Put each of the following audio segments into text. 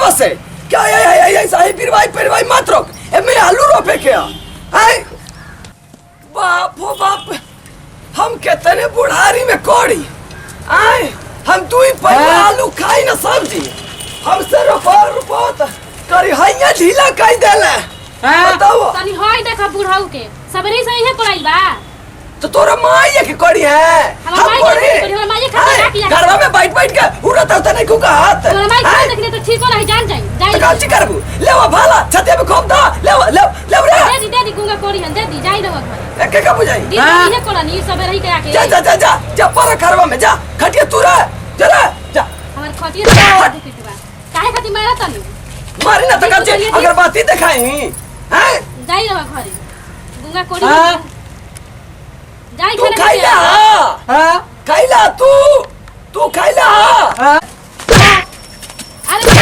हवा से क्या ये सही फिर भाई मत रोक ए मैं आलू रोपे क्या है बाप हो बाप हम कितने बुढ़ारी में कोड़ी आए हम तू ही पहले आलू खाई ना सब्जी हमसे रुपो करी हैया ढीला कई देले बताओ तनी होय देखा बुढ़ाऊ के सबरी सही है कोड़ाई बा तो तोरा माई के कोड़ी है हम माई के घरवा में बैठ के उड़त होता नहीं कुका हाथ तोरा माई के देखने तो ठीक हो नहीं जान जाई काची करबू लेवा भाला छते पे खोप दा ले रे दे दी गुंगा कोड़ी हन दे दी जाई रहो घर एक का बुझाई दी है कोड़ा नहीं सब रही के आके जा पर घरवा में जा खटिया तू रे जा हमर खटिया काहे खाती मारा तनी मारी ना तका अगर बाती दिखाई हैं जाई रहो घर गुंगा कोड़ी जाई तू खाइला हां खाइला तू खाइला अरे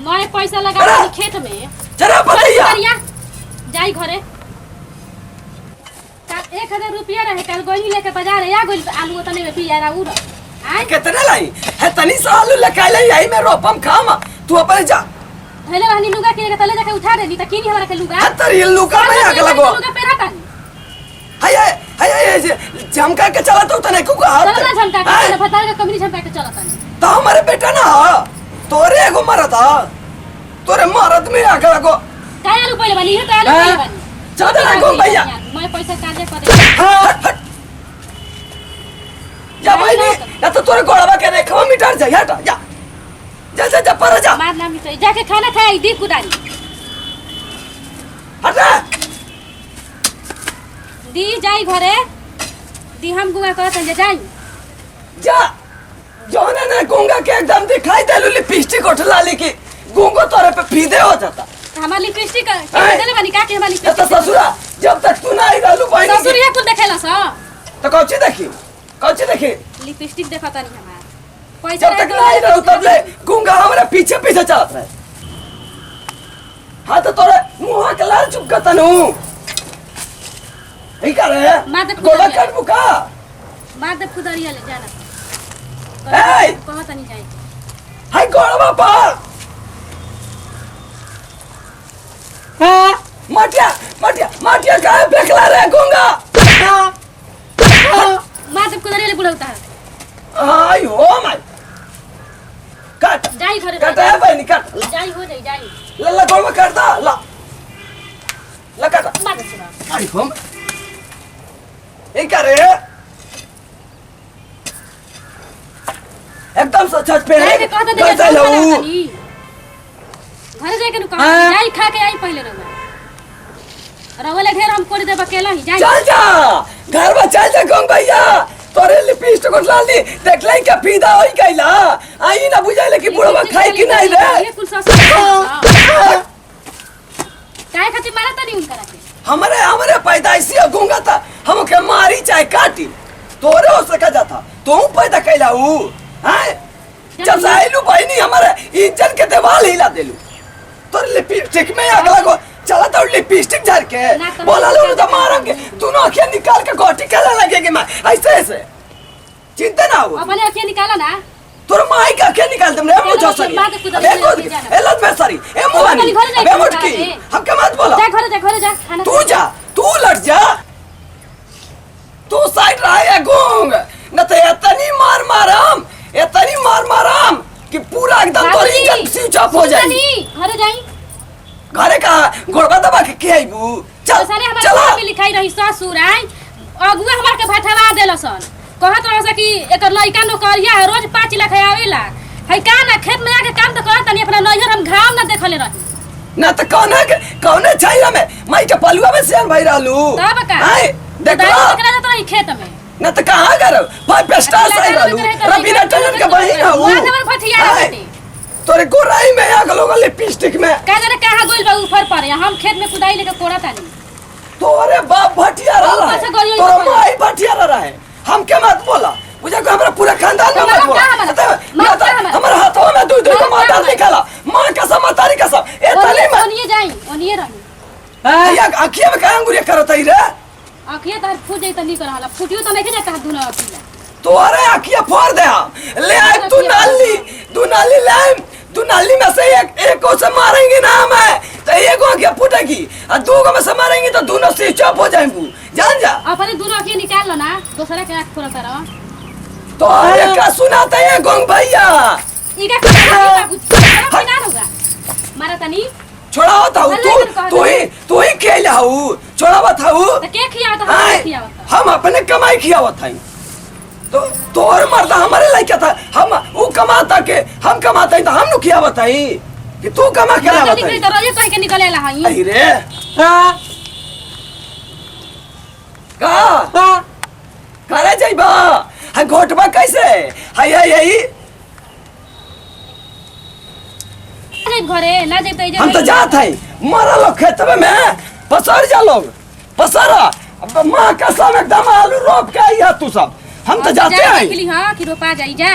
मैं पैसा लगा खेत में जरा बताइए जाई घरे 1000 रुपया रहे कल गोली लेके बाजार या गोली आलू तने में पिया रहा उड़ आय कितना लाई है तनी सा आलू लकाई लाई यही में रोपम खामा तू अपन जा हेले वाली लुगा के तले जाके उठा दे दी त केनी हमरा के लुगा तरी लुगा में आग लगो लुगा पेरा कानी हाय झमका के चला तो तने को हाथ चला झमका के फतार के कमरी झमका के चला तने तो हमारे बेटा ना तोरे एगो मरद तोरे मरद में आग लगो काय आलू पहले वाली है काय आलू पहले वाली ज्यादा लगो भैया मैं पैसा काजे कर जा भाई या तो तोरे गोड़वा के रेखवा मिटार जा हट जा पर जा मार ना मिटाई जाके खाना खाई दी कुदारी हट दी जाई घरे दी हम गुंगा कहत जे जाई जा जोने ने गुंगा के एकदम दिखाई देलू लिपस्टिक उठला ली की गुंगो तोरे पे फीदे हो जाता हमार लिपस्टिक देले बानी का के हमार लिपस्टिक तो ससुरा जब तक तू ना आई रहलू बहनी ससुरिया कुल देखेला स तो कौची देखी लिपस्टिक देखता नहीं हमार पैसा जब तक ना आई रहू तब ले गुंगा हमारे पीछे चलत रहे हाँ तो तोरे मुंह के लाल चुपका तनु ई करे गोला कर मुका मार दे खुदरिया ले जाना ए कहता नहीं जाई हाय गोलवा पर हां माटिया काहे फेंकला रे गुंगा मार दे खुदरिया ले बुलावता आई हो माय कट जाई घरे कट है बहनी कट जाई हो जाई लल्ला गोलवा कर दा ला कट मार दे सुना आई हो ए करे एकदम सच पे है कहता दे घरे जाके नु कहा जाई खा के आई पहले रवले ढेर हम कोड़ी दे बकेला ही जाई चल जा घर में चल जा गंग भैया तोरे लिपस्टिक उठला दी देख ले के फीदा होई गइला आई ना बुझाइले कि बुढ़वा खाई कि नहीं रे ये कुल सस काय खाती मारा तनी उनका के हमरे पैदाइशी गूंगा था हमके मारी चाहे काटी तोरे हो सका जाता तू पैदा कैला हूँ जब साइलू बहनी हमारे इज्जत के दीवार हिला देलू तोर लिपस्टिक में आग लगो चला तो लिपस्टिक झर के बोला लो तो मारेंगे तू ना आंखें निकाल के गोटी खेलने लगेगी मैं ऐसे चिंता ना हो अपने आंखें निकाला ना तोर माई का आंखें निकाल तुमने मुझे सरी ए लत में सरी ए मुवानी बे मुटकी हम के मत बोला घरे जा खाना तू लट जा तू साइड रहा है गूंग न तो इतनी मार कि पूरा एकदम तोरी इज्जत स्विच ऑफ हो जाएगी घरे जाई घरे का गोड़वा दबा के आइबू चल सारे हमारे में लिखाई रही ससुर आई अगुआ हमरा के भठवा देलसन कहत रह कि एकर लइका नौकरिया है रोज 5 लाख आवेला है का ना खेत में आके काम तो करत नहीं अपना नैहर हम घाव ना देखले रही ना तो कौने चाहिए में माई के पलुआ में शेर भाई रहलू तब का हाय देखला देखला तो रही खेत में ना तो कहां करो 5 स्टार सही रहलू रवीना टंडन के बहिन हूं वहां हमर भठिया रहते तोरे गोराई में आग लोग लिपस्टिक में का जाने कहां गोल बा ऊपर पर हम खेत में कुदाई लेके कोड़ा तानी तोरे बाप भटिया रहा है तोरा माई भटिया रहा है हम के मत बोला मुझे को हमरा पूरा खानदान में मत बोला हमारे हाथों में दूध का मां डाल निकाला मां कसम तारी कसम ए तले में ओनिए जाई ओनिए रही या आंखिया में का अंगुरिया करत है रे आंखिया तार फूट जाई त नहीं करहला फूटियो त नहीं जाता दुनो अखिया तोरे आखिया फोड़ दे हम ले आए तू नाली लाए तू नाली में से एक को से मारेंगे ना हमें तो एक आंखें फूटेगी और दो को में से मारेंगे तो दोनों से चुप हो जाएंगे जान जा अपने दोनों आंखें निकाल लो ना दूसरा के आंख फोड़ता रहो तो ये क्या सुनाते हैं गोंग भैया इका क्या ना होगा मारा तनी छोड़ाओ था तू ही खेला हूँ छोड़ावा था तो के खियावता हम खियावता हम अपने कमाई खियावत हई तो तोर मर्दा हमारे लायक था हम वो कमाता के हम कमाता ही तो हम नु खियावत हई कि तू कमा के लावत हई तो रोजे कह के निकलेला हई अरे का करे जाइबा है घोटबा कैसे हई यही घरे ना जेते हम तो जात हई मारा लोग खेतवे में पसर जा लोग पसरा अब मां का सब एकदम आलू रोप के आई है तू सब हम तो जाते हैं निकली हां कि रोपा जाई जा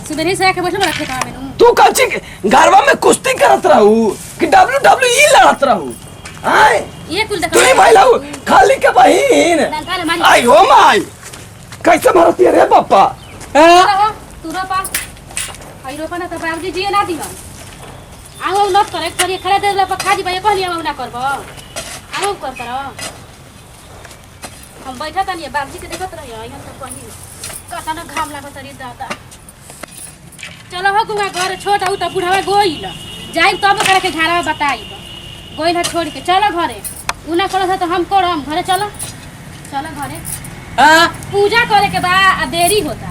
सुबह से आके बैठल रखे था मेनू तू कच्ची घरवा में कुश्ती करत रहू कि WWE लड़त रहू हाय ये कुल देख तू ही भाई लाऊ खाली के बहिन आई हो माई कैसे मारती है रे पापा तू रोपा आई रोपा ना तो बाबूजी जी ना दिहन आउ नट करे करिए खड़ा दे ला खाजी भाई कहलिए हम ना करबो आउ कर कर हम बैठा तनी बाबूजी के देखत रहियो यहाँ तो कहीं कता न घाम लागत रे दादा चलो हो गुआ घर छोट आउ त बुढ़ावा गोइल जाई तब करे के घरवा बताई गोइल छोड़ के चलो घरे उना करो तो हम करम घरे चलो चलो घरे पूजा करे के बा आ देरी होता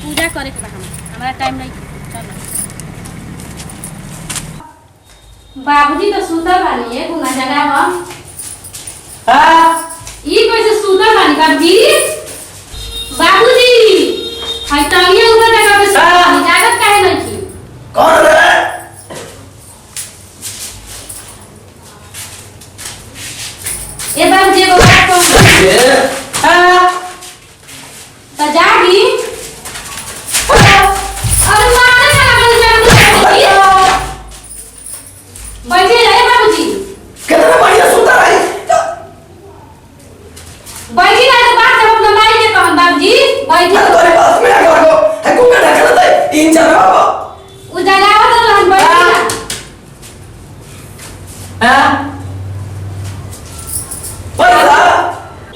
पूजा करे के बा हमरा टाइम नहीं चलो बाबूजी तो सुतल बानी है गुना जगह हम ई कैसे सुतल बानी बाबूजी बाबूजी हाय तंगे ऊपर जगह पे सुतल बानी जागत काहे नहीं थी कौन रे ए बाबूजी को बात कौन तो जागी अरे मारे ना बैठे रहे बाबूजी कितना बढ़िया सुता रही बैठी रहे तो बात जब अपना माई के कहन बाबूजी बैठी तोरे पास में आके रखो है कुंगा ढकना दे इन जगह बाबा उ जगह तो रहन बैठी ना पैसा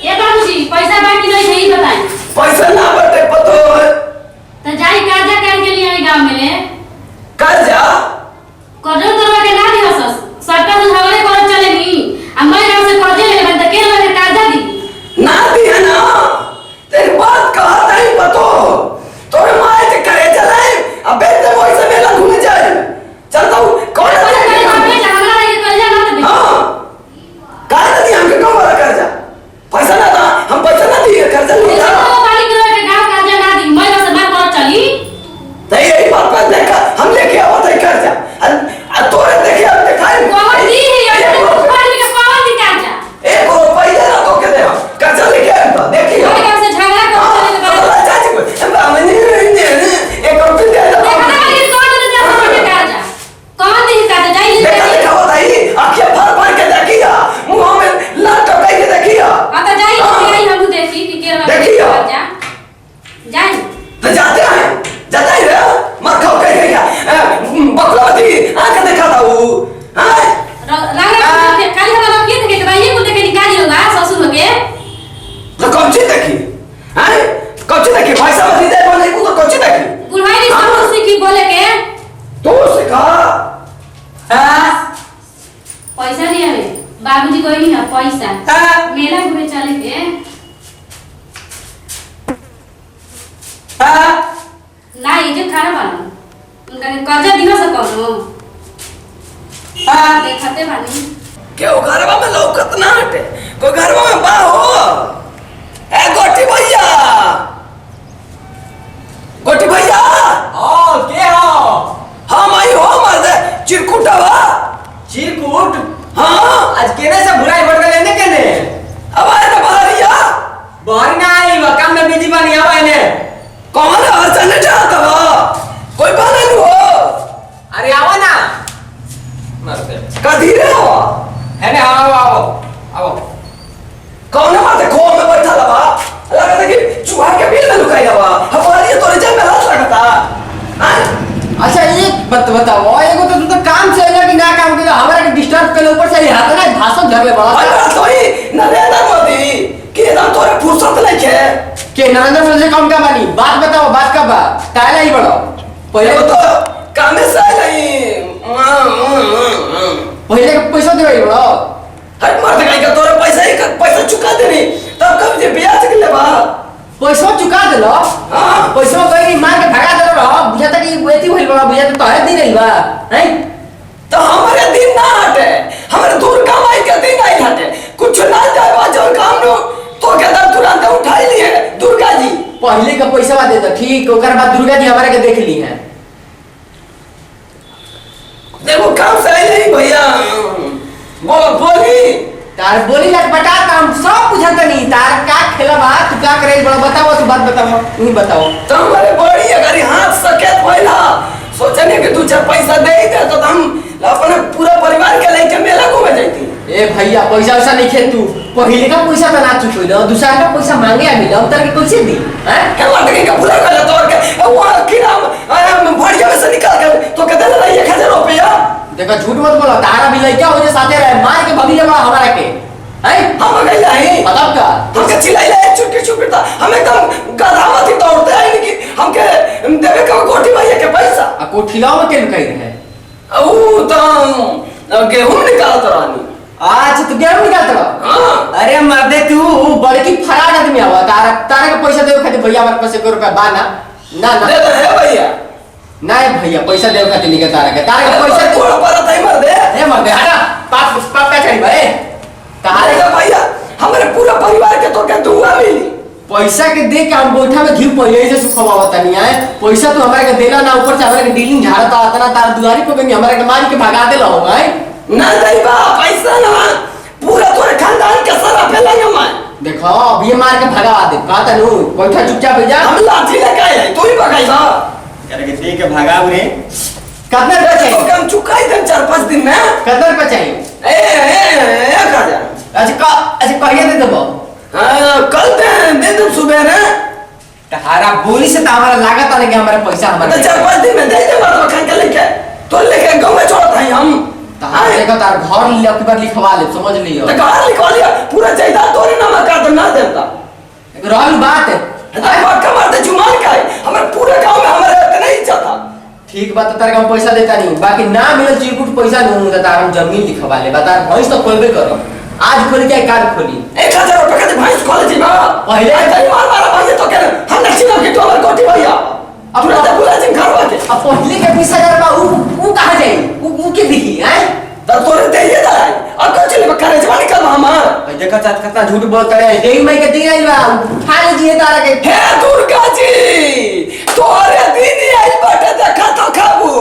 ए बाबूजी पैसा बाकी नहीं है ही बताई पैसा ना बटे पतो है तो जाई कर्जा करके लिए आई गांव में ले कर्जा कर्जा करवा के ना दियो सस सरकार उधारे कर चलेनी आ मैं गांव से कर्जे ले बंद के लगे कर्जा दी ना दिया ना तेरी बात कहा नहीं पतो तोरे माए के करे चलाए अब बेटे वो से मेला घूमे जाए चल तो कौन है हमरा लगे कर्जा ना दे हां काहे ना दिया हमके कौन वाला कर्जा पैसा ना था हम पैसा ना दिए कर्जा लिया मालिक रहे के गांव कर्जा ना दी मैं से बात कर चली नहीं यही बात पर देखा हम लेके आवत है कर्जा तोरे देखे अब दिखाए कौन दी है ये ऊपर के कौन दी कर्जा एक रुपया ना तो के दे कर्जा लेके आया देखिए मैं गांव से झगड़ा कर चले के चाची को हम नहीं एक रुपया दे देखा ना ये कौन दे कर्जा कौन दी कर्जा जाई देखा देखा बताई आंखें फाड़ फाड़ के देखिया मुंह में लात टपकाई के देखिया हां तो जाई के हम देखी कि के देखिया कर्जा जाई तो जाते हैं जाता ही रे मत खाओ कह गया बकलवती आंख देखा था वो हां खाली हम लोग के देखे भाई ये को देखे निकाली होगा ससुर के तो कौन सी देखी हैं कौन सी देखी भाई साहब दे बोले को कौन सी देखी बुढ़ाई ने सब सीखी बोले के तू सिखा हां पैसा नहीं है बाबूजी कोई नहीं है पैसा मेला घूमे चले के ना ये जो खाना बना उनका कर्जा दिनो से कौनो देखते बानी क्यों घरवा में लौकत ना हटे कोई घरवा में बा हो ए गोटी भैया गोटी भैया ओ के हो हम आई हो मर्द चिरकुटवा चिरकुट हां आज केने से भुलाई बढ़ गए ने केने अब आए ना बाहरिया बाहर ना आई वो काम में बिजी बनी अब आने कौन अर्चन चाहता कोई बात नहीं हो अरे आओ ना मरते का धीरे हो है ने आओ आओ आओ भाषण धर ले बड़ा अरे तो ही नरेंद्र मोदी के ना तोरे फुर्सत नहीं है के नरेंद्र मोदी से कम का बानी बात बताओ बात का बा ताला ही बड़ो पहले तो काम से नहीं पहले के पैसा देबे बड़ो हट मार दे का तोरे पैसा चुका देनी तब कब जे ब्याज के लेबा पैसा चुका देलो हां पैसा कहीं मार के भगा देलो रहो बुझाता कि एती होइल बड़ा बुझाता तो है दिन रही बा हैं तो हमारे दिन ना हटे हमारे दुर्गा माई के दिन आई हटे कुछ ना जाए जो काम नो तो के दर तुरंत उठाई लिए दुर्गा जी पहले का पैसा दे दो ठीक ओकर बाद दुर्गा जी हमारे के देख ली है देखो काम सही नहीं भैया बोली तार बोली लट बटा हम सब बुझाता नहीं तार का खेला बा तू का करे बड़ा बताओ तू बात बताओ तू ही बताओ तो हमारे बड़ी अगर हाथ सकेत होइला सोचने कि तू चार पैसा दे दे तो हम अपने पूरा परिवार के लेके मेला घूमे जाती ए भैया पैसा वैसा नहीं खे तू पहले का पैसा तो ना चुकोई ना दूसरा का पैसा मांगे आ मिला उतर के कैसे दी हैं क्या बात है कि पूरा गलत तोड़ के वो की नाम भड़िया में से निकाल के तो कहते ना 1000 रुपया देखो झूठ मत बोलो तारा भी लइका हो जे साथे रहे मार के भगी जमा हमारा के हैं हम गए नहीं बताओ का हमके चिल्लाइले चुटकी था हम एकदम गधावती दौड़ते हैं कि हमके देवे का कोठी भैया के पैसा आ कोठिलाओ में के लुकाई रहे ओ तो गेहूं निकालत रानी आज तू गेहूं निकालत रहो हां अरे मर्दे तू बड़की फरार आदमी आवा तारा के पैसा देवे खातिर भैया हमारे पास 1 रुपया बा ना ना दे दे हे भैया नहीं भैया पैसा देवे खातिर निके तारा के पैसा थोड़ा पर तई मर दे ए मर्दे हटा पाप का चढ़ी भाई तारे का भैया हमारे पूरा परिवार के तो क्या दुआ मिली पैसा के दे के हम गोइठा में घी पहिले से सुखवावा तनी है पैसा तो हमारे के देला ना ऊपर से हमारे के डीलिंग झाड़ता आता ना तार दुआरी पे भी हमारे के मार के भगा देला हो है ना दई बा पैसा ना पूरा तोरे खानदान के सारा फैलाएंगे मैं देखो अब ये मार के भगा दे का तनु गोइठा चुपचाप हो जा हम लाठी लेके आए तू ही भगाई बा करके दे के भगाव रे कितना रुपया तो चाहिए हम चुकाई दे 4-5 दिन में कितना रुपया चाहिए ए 1000 अच्छा कहिए दे देबो कल दे सुबह ना तारा बोली से तो हमारा लागत आने के हमारे पैसा तो हमारे 4-5 दिन में दे दे बात खान के लेके तो लेके गांव में छोड़ता है हम तारा देखो तार घर लेके बार लिखवा ले समझ लियो तो कहां लिखवा लिया पूरा जायदाद तोरे नाम का तो ना देता एक रहल बात है पक्का मारते जुमान का है हमारे पूरे गांव में हमारे इतना ही चाहता ठीक बात तार हम पैसा देता नहीं बाकी ना मिले चिरकुट पैसा नहीं तो तार हम जमीन लिखवा ले बता भैंस तो खोलबे करो आज खोली क्या काल खोली 1000 रुपए का भैंस खोले जी मां पहले तई मार मारा भैया तो क्या हम नक्सी ना कि तो हमारे कोठी भैया अपना तो बुला जिन घरवा के अब पहले के 20000 बा ऊ कहां जाई ऊ के दिखी हैं तो तोरे दे ये दाई अब कुछ ले करे जवानी कर हमार भाई देखा चात कितना झूठ बोलता है देई मई के दिन आई बा उठा लीजिए तारा के हे दुर्गा जी तोरे दिन आई बाटे देखा तो खाबू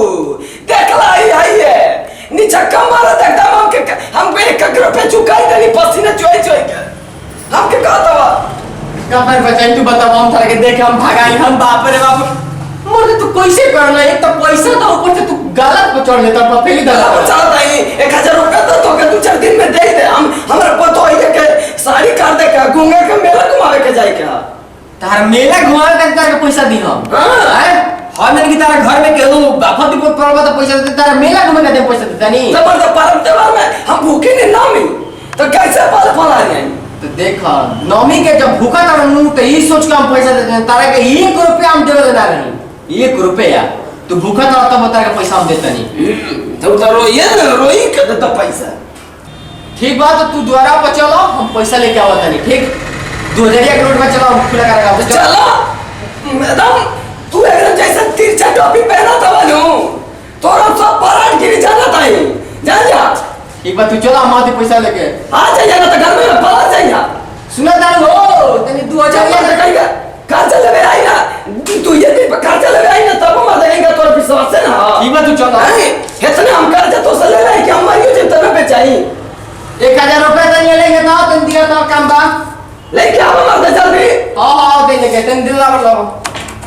देखला ही आई है नीचे कमर देखता हम एक रुपए चुकाई देनी पसीना चोई चोई के हम के कहता बा कबर बचन तू बता हम तारा के देख हम भागाई हम बाप रे बाप मोरे तू कैसे करना एक तो पैसा तो ऊपर से तू गलत पे चढ़ लेता पहले गला गलत बचा नहीं 1000 रुपए तो के 2-4 दिन में दे दे हम हमरा पतो है के साड़ी काट दे के घूमे के मेला घुमावे के जाए के तार मेला घुमावे के तारा के पैसा दी हम हां हम मैंने कि तारा घर में केहू बाफत को करबा तो पैसा दे तारा मेला घुमे के दे पैसा देता नहीं जब पर्व त्योहार में हम भूखे नहीं ना मिल तो कैसे पाल फला रहे तो देखा नौमी के जब भूखा था नु तो ये सोच के हम पैसा देते तारा के 1 रुपया हम देवे देना नहीं 1 रुपया तू भूखा था तब तारा के पैसा हम देता नहीं तो रोई के देता पैसा ठीक बात तो तू द्वारा पर चलो हम पैसा लेके आवत नहीं ठीक 2000 के नोट में चलो हम खुला करेगा चलो मैडम तू एकदम जैसे तिरछा टोपी पहना था वालू तोरा सब पराठ गिरी जाना था ही जा जा एक बार तू चलो हम आते पैसा लेके आ जाइए ना तो घर में पला जाइए सुना तारू हो तनी 2000 या तो कहीं खर्चा लेवे आई ना तू ये दिन पर खर्चा लेवे आई ना तब हम देंगे तोरा विश्वास है ना ठीक बात तू चलो इतने हम कर्जा तो से ले रहे हैं कि हम मारियो जब तक पे चाहिए 1000 रुपया तो ले लेंगे ना तुम दिया तो काम बा लेके आओ मर्द जल्दी हां हां दे लेके तुम दिला मतलब